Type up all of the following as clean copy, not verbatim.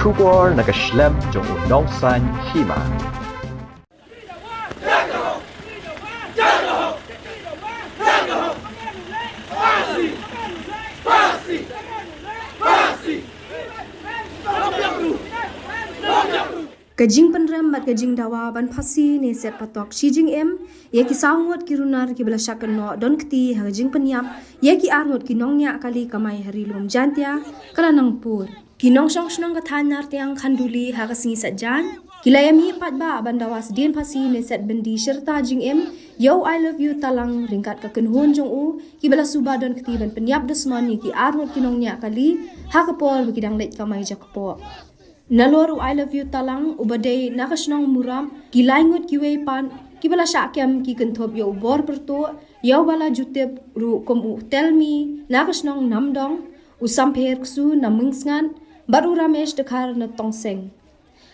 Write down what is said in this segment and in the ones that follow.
Kubor nakaslem jong unongsan hima. Kajing penrem bat kajing dawa ban phasi ne set patok shijing em ye ki sangot ki runar ki bela shakan no don kti ha kajing penyap ye ki arngot ki nongnya kali kamai hari lum jantia kala nang pur ki nong shong shnong ka thanar tiang khanduli ha ka singi sajan kilayami pat ba ban dawa sedien phasi ne set bendi serta jing em yo I love you talang ringkat ka kenhon jong u ki bela suba don kti ban penyap desman ye ki arngot ki nongnya kali ha ka pol bi kidang leit kamai jakpo Naloru I love you talang ubadai nakasnong muram kilaingut kiwei pan kibala syakyam ki kenthop yo bor perto yo bala jutep ru kom u tell me nakasnong namdong usampher ksu namingsngan baru ramesh dekhar na tongseng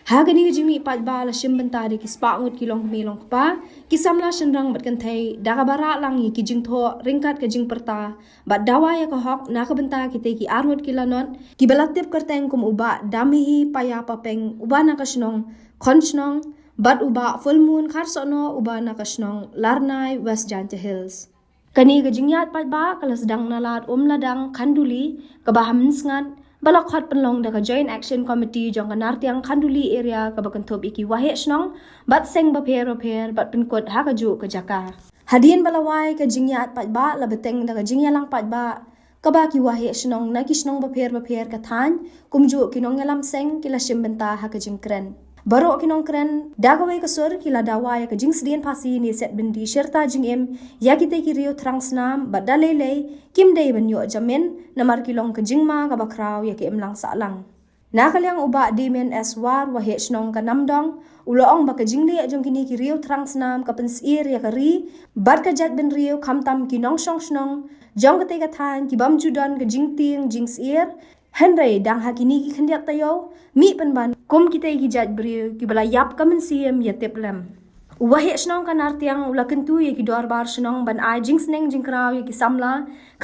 hagani jimi pat bala shimbantari ki spangut kilong melong pa kisamla shenrang bat kanthai dagabara lang ki jingtho ringkat ke jing perta bat dawa ya ka hok nakabenta kite ki arnut kilanon ki balatip kerteng kum uba damihi paya papeng uba nakasnong khonsnong bat uba full moon kharsono uba nakasnong larnai west janta hills kani ke jingyat pat ba kala sedang nalat ladang khanduli kabahamnsngan balak khat penlong da ka joint action committee jong kanar tiang khanduli area ka bakanthop iki wahe snong bat seng ba pher bat pinkot ha ka ju ka jaka hadin balawai ka jingyat pat ba la beteng da ka jingyalang pat ba ka ba ki wahe snong na ki snong ba pher ka than kumju kinong yalam seng kila shimbenta ha ka jingkren Baro kinong kren dagawai kasur kila dawa ya kajing sedien pasi ni set bendi serta jing em ya kita kirio trangsnam badalele kim dei banyo jamin namar kilong kajing ma ka bakraw ya ki emlang salang nakalyang uba dimen eswar wa hechnong ka namdong uloong ba kajing le jong kini kirio trangsnam ka pensir ya kari bar ka jat ben rio khamtam kinong shong snong jong kate ka than ki bam judan kajing ting jings ir Henry dang hakini ki khendiat tayo mi penban kum kita ki jat bri ki bala yap kamen siem ya teplem wahe snong kan artiang ula kentu ye ki dor bar snong ban ai jing sneng jing kraw ye ki samla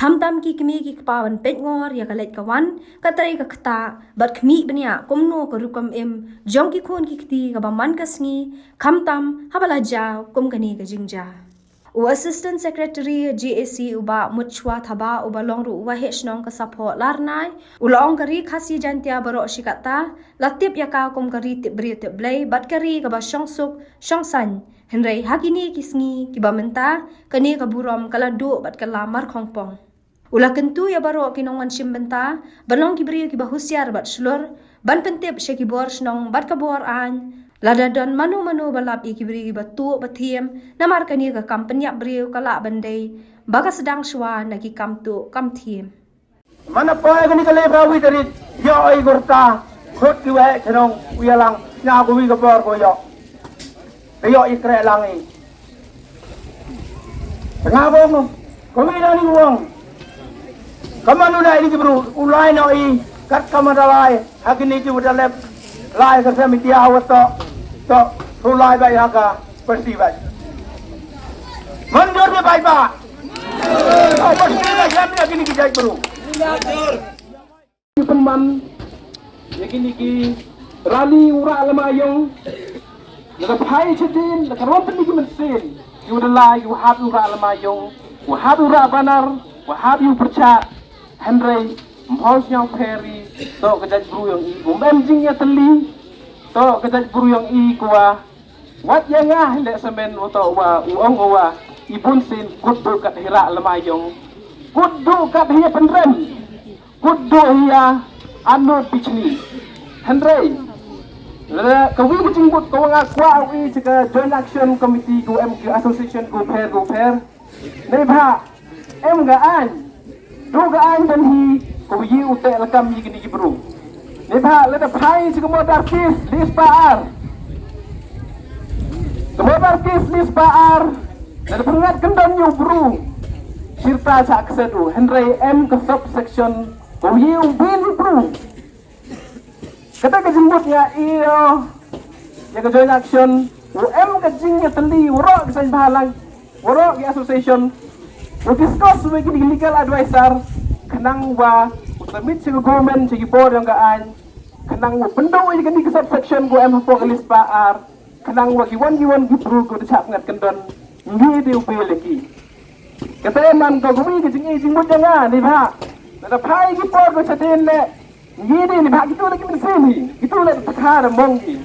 khamtam ki kimi ki pawan petngor ya kalet kawan katrai ka khata bat khmi bania kumno ko rukam em jong ki khon ki kti ka baman ka sngi khamtam habala ja kum kani ka jingja Assistant Secretary GAC uba muchwa thaba uba longru uba hechnong ka support larnai ulong kari khasi jantia baro shikata latip yaka kom kari tibri tiblai bat kari ka ba shongsuk shongsan henrei hakini kisngi kibamenta kani ka burom kala du bat kala mar khongpong ula kentu ya baro kinongan shimbenta balong kibri ki ba husiar bat slur ban pentip shekibor snong bat ka bor an Lada don manu balap ikibri batu batiem namar kani ka kampanya brio kala bandai baga sedang shwa nagi kamtu kamthiem mana pa kani kale brawi dari yo ai gorta khot ki wa khnong uyalang nya ko wi ka por ko yo ikre langi ngabong ko wi na ni wong kamanu dai ni bro ulai no I kat kamadalai hakini ki udalep lai ka sami dia awat to rulai bai haka persi bai mandur ni bai ba oh persi la jam ni kini ki jai bro penman ya kini ki rali ura alamayong la pai chedin la karon ni ki mensin yu de lai yu hab ura alamayong wa hab ura banar wa hab yu percha henry mhos nyong peri to kajaj bru yang i bom jing ya teli to kajaj buru yang I kuwa wat yang ah le semen uto wa uong wa ibun sin kudu kat hira lemayong kudu kat hiya penrem kudu hiya anu pichni henry le kawi jinggut ko nga kwa wi jika joint action committee go MQ association go pair ne ba em ga an do ga an dan hi ko yi ute lakam yi kini bru Nibha leda pai si kemodar kis lis paar. Kemodar kis lis paar. Leda pengat kendam yu bru. Sirta sak kesedu Henry M ke subsection Koyi ubin bru. Kata kejimbutnya iyo. Ya ke joint action. UM ke jingnya teli urok kesan bahalang. Urok ke association. Discuss with legal advisor. Kenang wa Utamit si government si board yang gaan kenang bendo ini kan di section go em fokalis paar kenang wagi wan gibru go dicap ngat kendon ngi di upeleki kata man go gumi ke jing mo janga ni ba na pai gi por go chaden le ngi di ni ba gitu lagi mesin gitu le takara mongi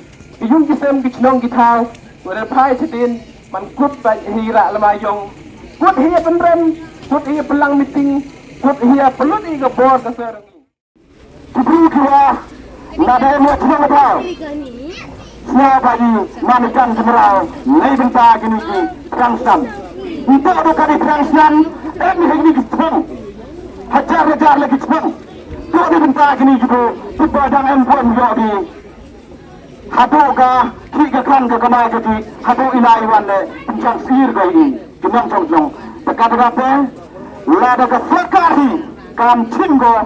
yung kisem gi chnong gi thau go na pai chaden man kut ba hira lamayong kut hiya penren kut hiya pelang meeting kut hiya pelut i go bor ka serang Kubri kira nada yang macam apa? Siapa ni manikan general lay benta gini di Fransnan. Itu ada kali Fransnan, ini kita hajar lagi cepeng. Kau di benta gini gitu, tiba dan empon jadi. Hadu ka tiga kan ke kamai jadi hadu ilai wane pencang sihir kau ini. Jenang cong. Dekat-dekat lada ke sekali kam cinggo.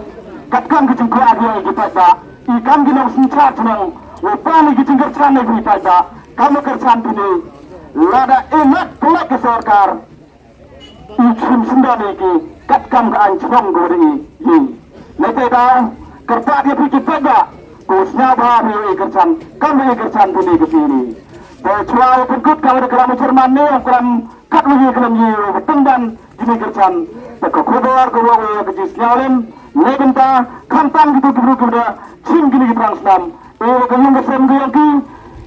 Katkan kita berada di pada ikan ginang sencar tenang, upani kita kerjaan di pada kamu kerjaan ini, lada enak pelak ke sarkar, ikan sendiri lagi katkan ke ancang gori ini, nanti dah kerja dia pergi pada, kusnya bahagia kerjaan, kamu kerjaan ini ke sini, berjual perkut kalau ada kerana Jerman ni, kerana kat lagi kerana ni, bertenggan ini kerjaan, berkobar keluar ke Jerusalem. Lebenta kantang gitu kemudian cing gini ke Fransnan. Kayung kesem yang ki,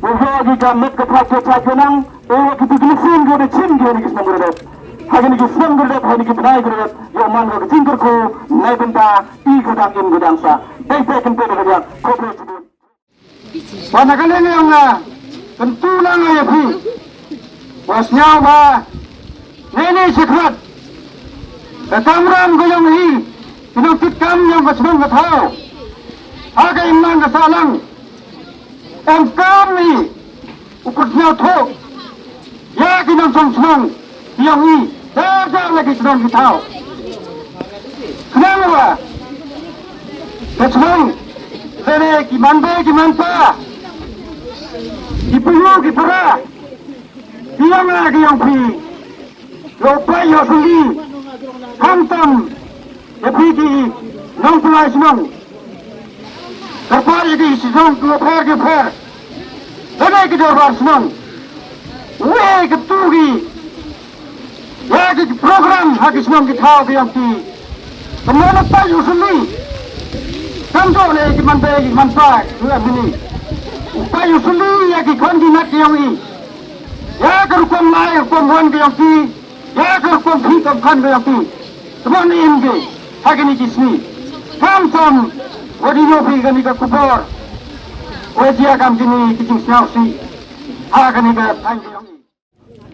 lagi kamet ke pakai cakenang. Gitu gini sem gini cing gini ke semua. Hari ini sem gini, hari ini benai gini. Yang mana ke cingkerku lebenta ikutang in gudangsa. Baik kempen kerja korporasi. Pada kali ini yang kentulang ayah pi, wasnya apa? Nene sekret. Ketamram goyang hi. Pinangkit kami yang bersemang tahu. Harga iman kesalang. Yang kami ukurnya tahu. Ya kita semang yang ini tidak lagi semang kita tahu. Kenapa? Semang. Sene gimana? Ibu kita. Yang lagi yang pi. Lupa yang sendiri. Hantam. Yapiki nang tulai senang. Kerpari di senang keluar ke per. Lagi kita bar senang. Weh ketugi. Lagi program haki senang kita yang ti. Kemana payu sendiri. Kanto lagi manfaat bulan ini. Payu sendiri lagi koordinat yang ini. Ya kerupam lain kerupam yang ti. Ya kerupam hitam kan yang ti. Semua ni ini. Hagini kisni, kamtom, wadiyo bigani ka kubor, wajia kam kini kijing siasi, hagani ka tangkiyong.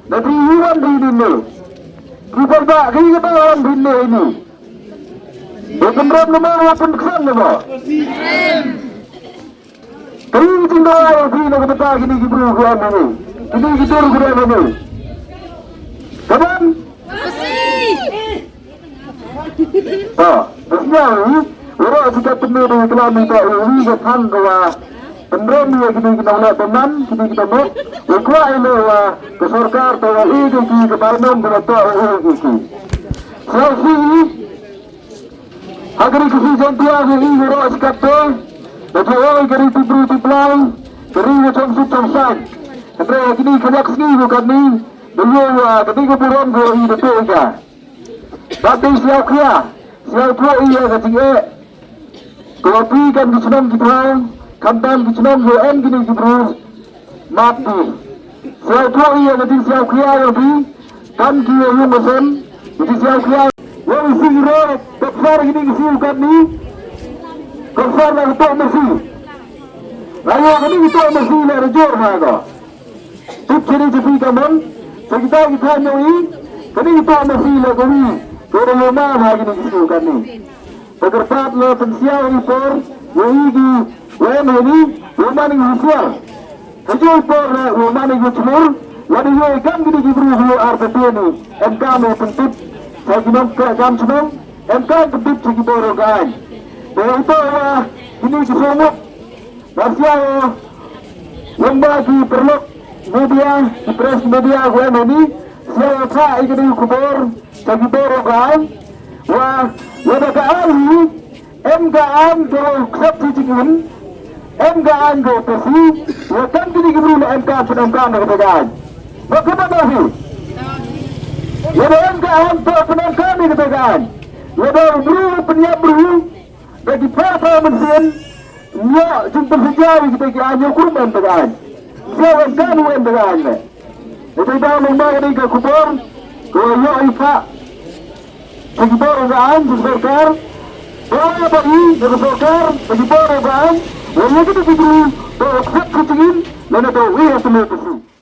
Dari yuan ini, kubor ba, kini kita orang bini ini. Berkembang nomor wapun kesan nama. Kini kita orang bini kita tak kini kibru kuan ini, kini kita kuan ini. Kapan? Terusnya ini, orang jika penuh dengan kelam itu, ini kesan bahwa penerima yang kita melihat teman, kita melihat, ukuah ini ke sarkar, bahwa ini ke parlemen, berata ini. Selesai ini, agar kisi jantian ini orang jika penuh, berjaya kari tibru-tiblang, kari macam sucang-sang. Kerana ini kanyak sini bukan ini, beliau ketika buron ini betul ke. Tapi siap kia, siap tua iya kacing kopi kan disenam kita, kantan disenam UN gini kita mati. Siap tua iya kacing siap kia lebih, kan kia yang mesin, jadi siap kia. Yang isi kira, besar gini isi bukan ni, besar lah itu mesi. Lalu kini itu mesi lah rejor mana? Tip ciri cepi kaman, sekitar kita nyoi, kini itu mesi lah kami. Orang rumah lagi ni kisah kan ni. Pekerjaan lo pensial impor, yogi, wem ini, rumah ni kisah. Kerja impor rumah ni kisah. Lalu yo ikan gini kibru yo RPT ni. MK mo pentip, saya kinam kerajaan senang. MK pentip segi borogan. Dan itu ini kisah. Masyarakat lembaga perlu media, press media wem ini. Siapa ikut kubur? Sagi borogan, wah, wadakaan, MKM kalau ksep cicingan, MK anggo tesi, wakan kini kibru na MK penamkan na katagaan. Bagaimana masih? Yada MK anggo penamkan na katagaan. Yada bru penyiap bru, bagi para mensin, nya jumpa sejawi kita ke anyo kurban katagaan. Siapa kan wen katagaan na. Ito daw lumbaga ni kakupor, kaya ifa. Sekitar katagaan, sekitar. Bagaimana bagi nakasokar, sekitar katagaan. Yang kita kibru, to accept kutingin, na nato we have to make a